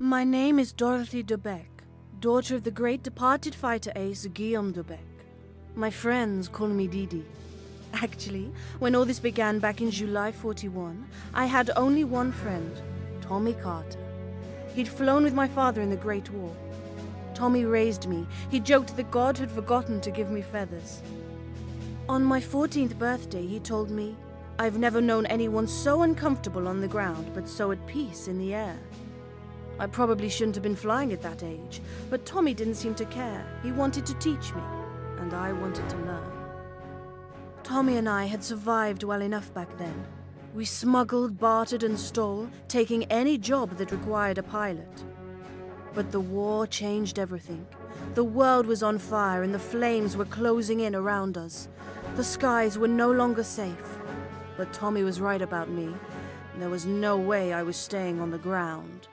My name is Dorothy de Beck, daughter of the great departed fighter ace Guillaume de Beck. My friends call me Didi. Actually, when all this began back in July 41, I had only one friend, Tommy Carter. He'd flown with my father in the Great War. Tommy raised me. He joked that God had forgotten to give me feathers. On my 14th birthday, he told me, "I've never known anyone so uncomfortable on the ground, but so at peace in the air." I probably shouldn't have been flying at that age, but Tommy didn't seem to care. He wanted to teach me, and I wanted to learn. Tommy and I had survived well enough back then. We smuggled, bartered, and stole, taking any job that required a pilot. But the war changed everything. The world was on fire and the flames were closing in around us. The skies were no longer safe. But Tommy was right about me. There was no way I was staying on the ground.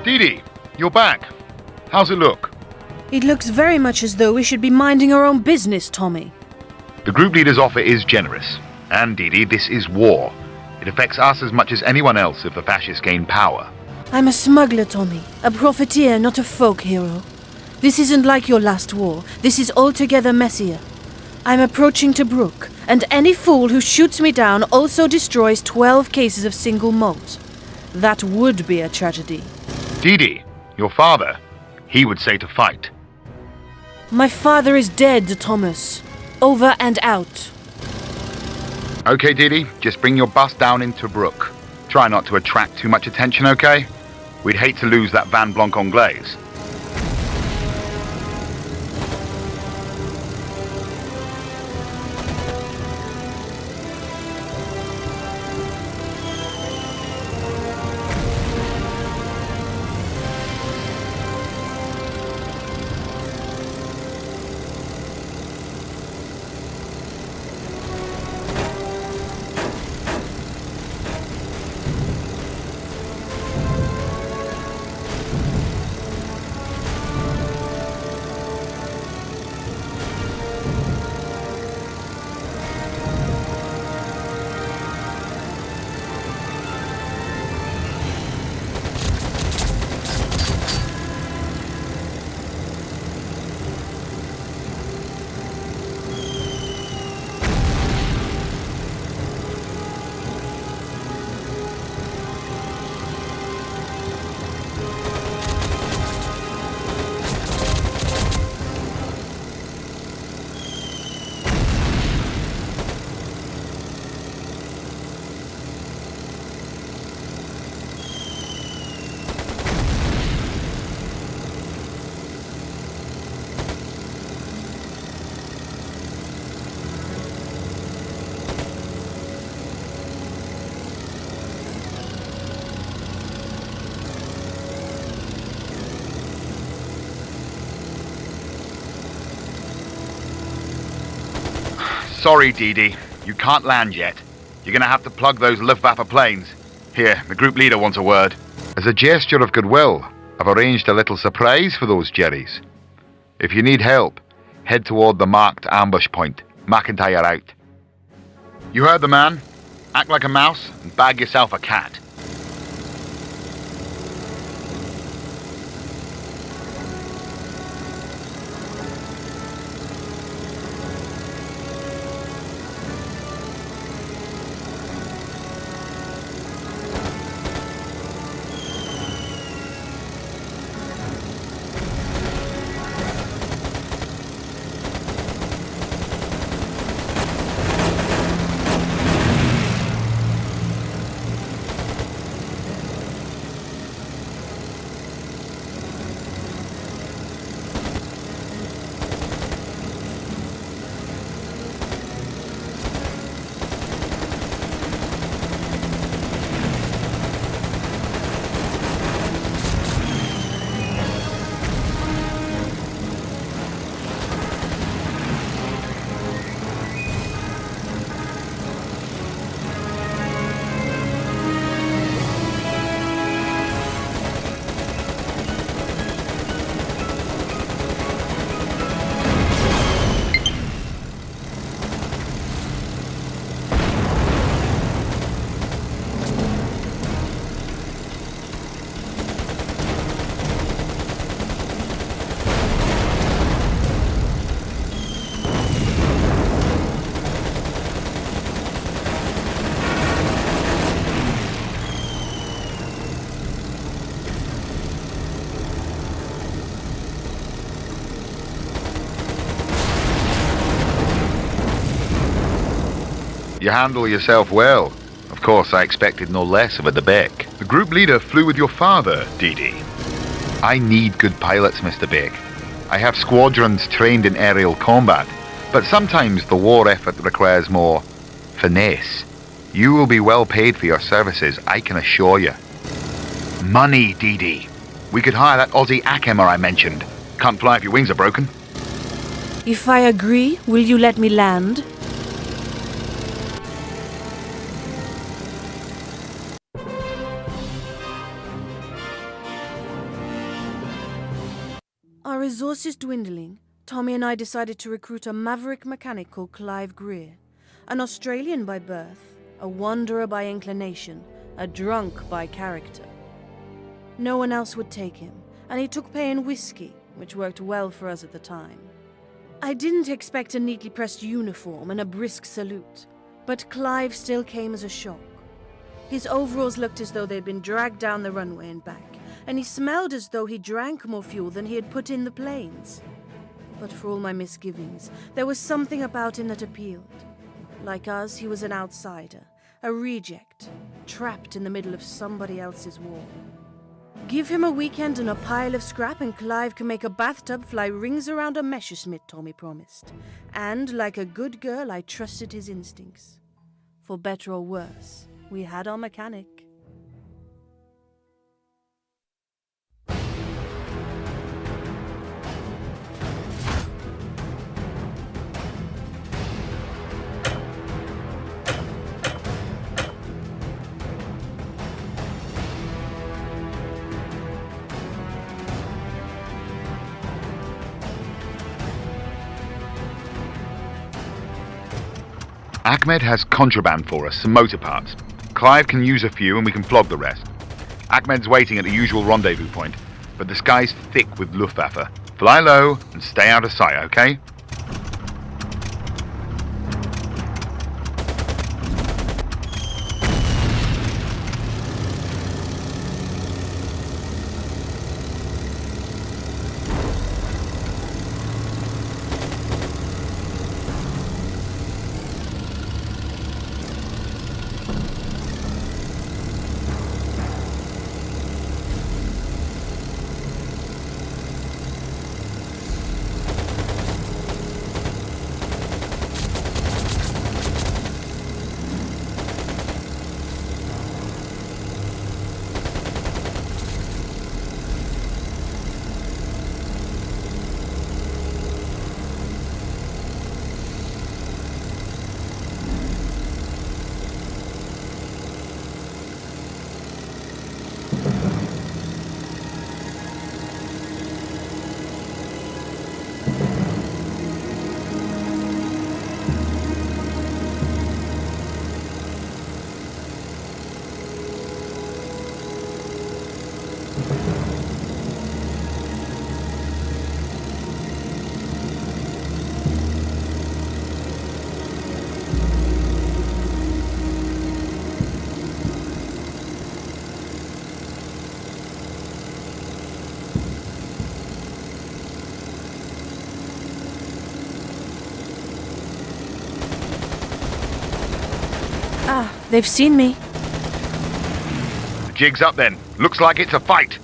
Didi, you're back. How's it look? It looks very much as though we should be minding our own business, Tommy. The group leader's offer is generous. And Didi, this is war. It affects us as much as anyone else if the fascists gain power. I'm a smuggler, Tommy. A profiteer, not a folk hero. This isn't like your last war. This is altogether messier. I'm approaching Tobruk, and any fool who shoots me down also destroys 12 cases of single malt. That would be a tragedy. Didi, your father, he would say to fight. My father is dead, Thomas. Over and out. Okay, Didi, just bring your bus down into Brook. Try not to attract too much attention, okay? We'd hate to lose that Van Blanc Anglaise. Sorry, Didi. You can't land yet. You're gonna have to plug those Luftwaffe planes. Here, the group leader wants a word. As a gesture of goodwill, I've arranged a little surprise for those Jerrys. If you need help, head toward the marked ambush point. McIntyre out. You heard the man. Act like a mouse and bag yourself a cat. You handle yourself well. Of course, I expected no less of a Debec. The group leader flew with your father, Didi. I need good pilots, Mr. Beck. I have squadrons trained in aerial combat, but sometimes the war effort requires more finesse. You will be well paid for your services, I can assure you. Money, Didi. We could hire that Aussie Akemmer I mentioned. Can't fly if your wings are broken. If I agree, will you let me land? Our resources dwindling, Tommy and I decided to recruit a maverick mechanic called Clive Greer. An Australian by birth, a wanderer by inclination, a drunk by character. No one else would take him, and he took pay in whiskey, which worked well for us at the time. I didn't expect a neatly pressed uniform and a brisk salute, but Clive still came as a shock. His overalls looked as though they'd been dragged down the runway and back, and he smelled as though he drank more fuel than he had put in the planes. But for all my misgivings, there was something about him that appealed. Like us, he was an outsider, a reject, trapped in the middle of somebody else's war. Give him a weekend and a pile of scrap and Clive can make a bathtub fly rings around a Messerschmitt, Tommy promised. And, like a good girl, I trusted his instincts. For better or worse, we had our mechanic. Ahmed has contraband for us, some motor parts. Clive can use a few and we can flog the rest. Ahmed's waiting at the usual rendezvous point, but the sky's thick with Luftwaffe. Fly low and stay out of sight, okay? Ah, they've seen me. The jig's up then. Looks like it's a fight.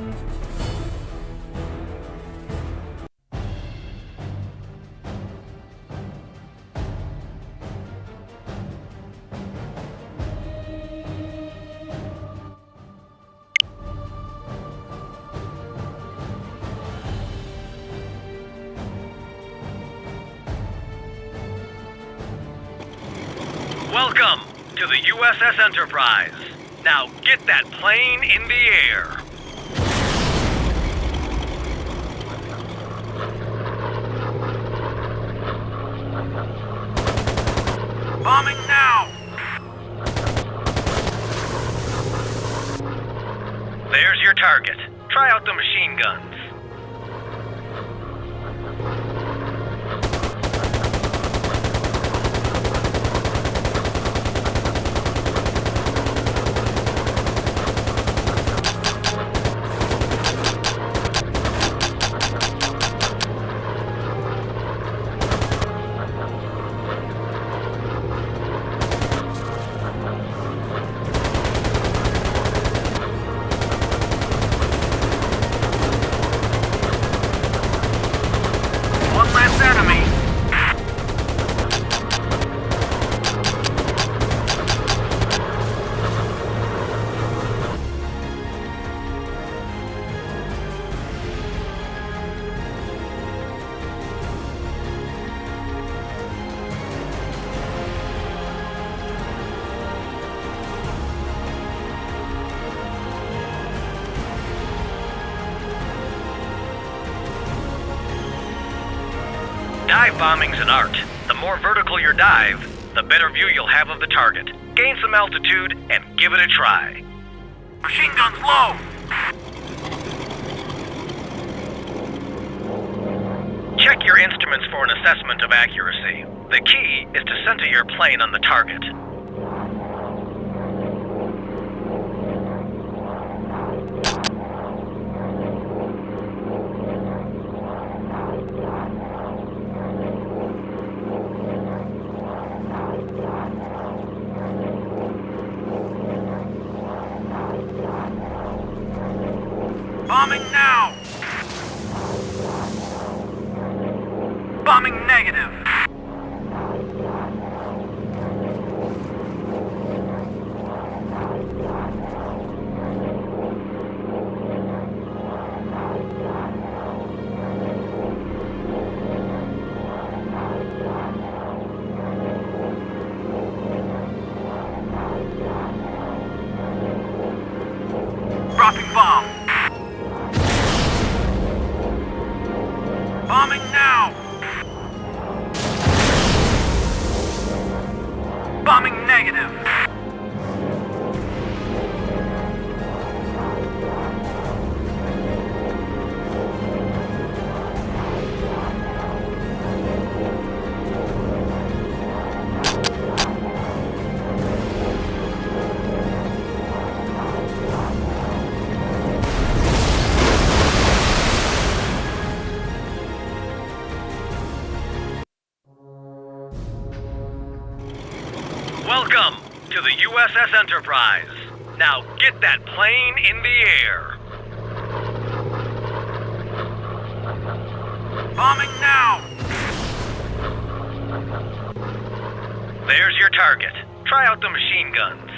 Welcome to the USS Enterprise. Now get that plane in the air. Bombing now! There's your target. Try out the machine guns. One less enemy. Dive bombing's an art. The more vertical your dive, the better view you'll have of the target. Gain some altitude and give it a try. Machine guns low! Check your instruments for an assessment of accuracy. The key is to center your plane on the target. Bombing now! Bombing negative! Dropping bomb! Bombing now! Bombing negative! Welcome to the USS Enterprise. Now get that plane in the air. Bombing now! There's your target. Try out the machine guns.